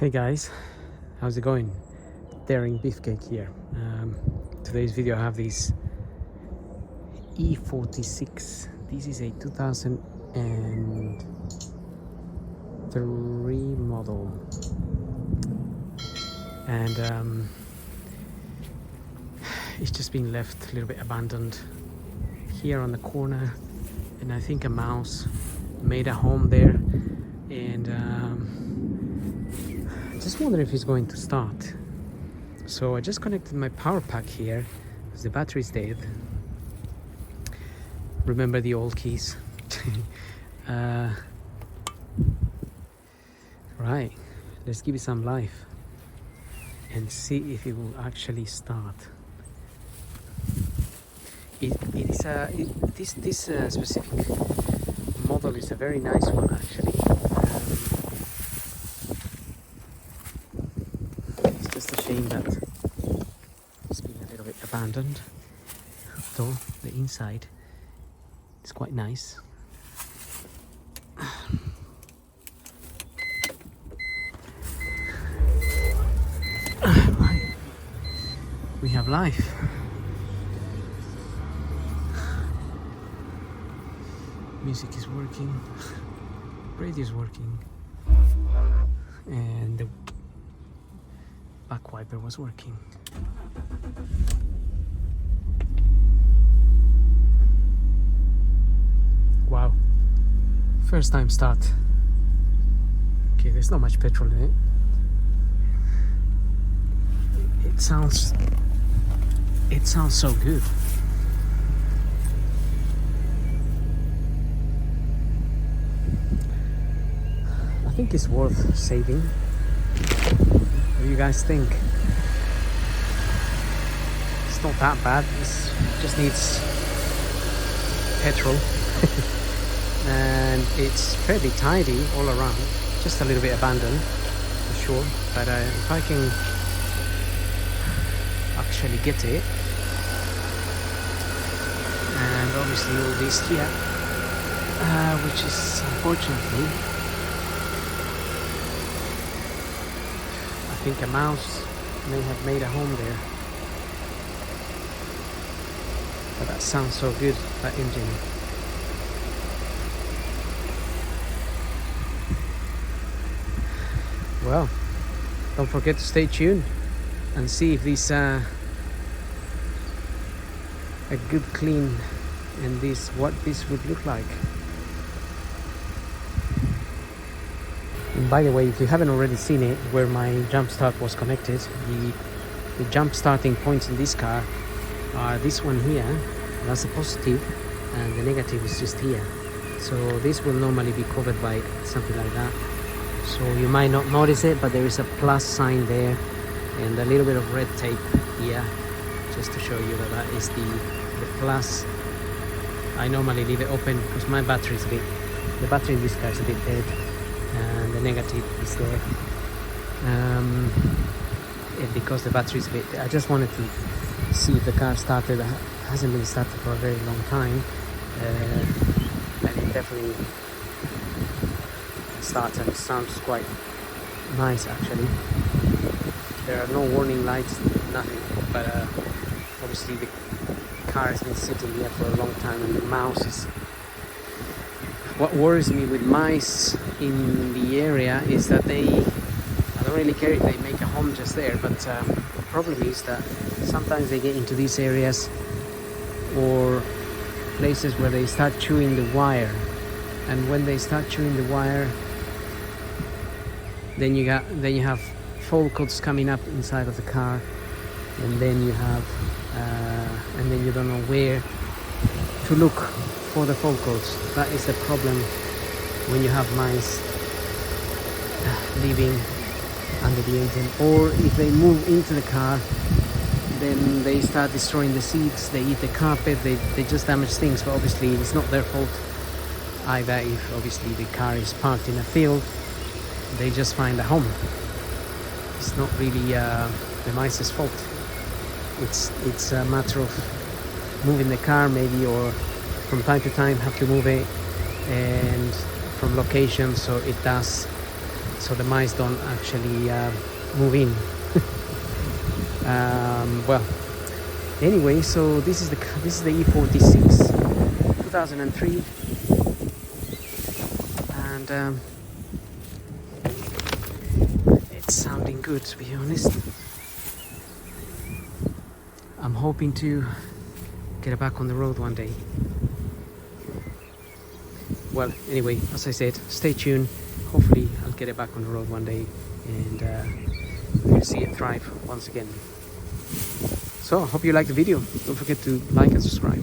Hey guys, how's it going? Daring Beefcake here. Today's video I have this e46. This is a 2003 model, and it's just been left a little bit abandoned here on the corner, and I think a mouse made a home there, and just wonder if it's going to start. So I just connected my power pack here because the battery's dead. Remember the old keys. Right, let's give it some life and see if it will actually start. This specific model is a very nice one actually. It's just a shame that it's been a little bit abandoned, though the inside is quite nice. Right, we have life. Music is working, radio is working, and the back wiper was working. Wow, first time start. Okay, there's not much petrol in it. It sounds so good. I think it's worth saving. What do you guys think? It's not that bad. It just needs petrol. And it's fairly tidy all around. Just a little bit abandoned for sure. But if I can actually get it, and obviously all this here, which is unfortunately, I think a mouse may have made a home there. But that sounds so good, that engine. Well, don't forget to stay tuned and see if this a good clean and what this would look like. And by the way, if you haven't already seen it, where my jump start was connected, the jump starting points in this car are this one here, that's a positive, and the negative is just here. So this will normally be covered by something like that. So you might not notice it, but there is a plus sign there and a little bit of red tape here, just to show you that that is the plus. I normally leave it open because my battery is the battery in this car is a bit dead, and the negative is there. And because the battery is a bit, I just wanted to see if the car started. It hasn't been started for a very long time, and it definitely starts, and it sounds quite nice actually. There are no warning lights, nothing, but obviously the car has been sitting here for a long time, and the mouse is what worries me with mice in the area is that I don't really care if they make a home just there, but the problem is that sometimes they get into these areas or places where they start chewing the wire, and when they start chewing the wire, then you have fault codes coming up inside of the car, and then you have and then you don't know where to look for the fault codes. That is the problem when you have mice living under the engine, or if they move into the car, then they start destroying the seats, they eat the carpet, they just damage things. But obviously it's not their fault either. If obviously the car is parked in a field, they just find a home. It's not really the mice's fault. It's a matter of moving the car maybe, or from time to time have to move it and from location, so it does so the mice don't actually move in. Well, anyway, so this is the e46 2003, and it's sounding good, to be honest. I'm hoping to get it back on the road one day. Well, anyway, as I said, stay tuned. Hopefully I'll get it back on the road one day, and we'll see it thrive once again. So I hope you liked the video. Don't forget to like and subscribe.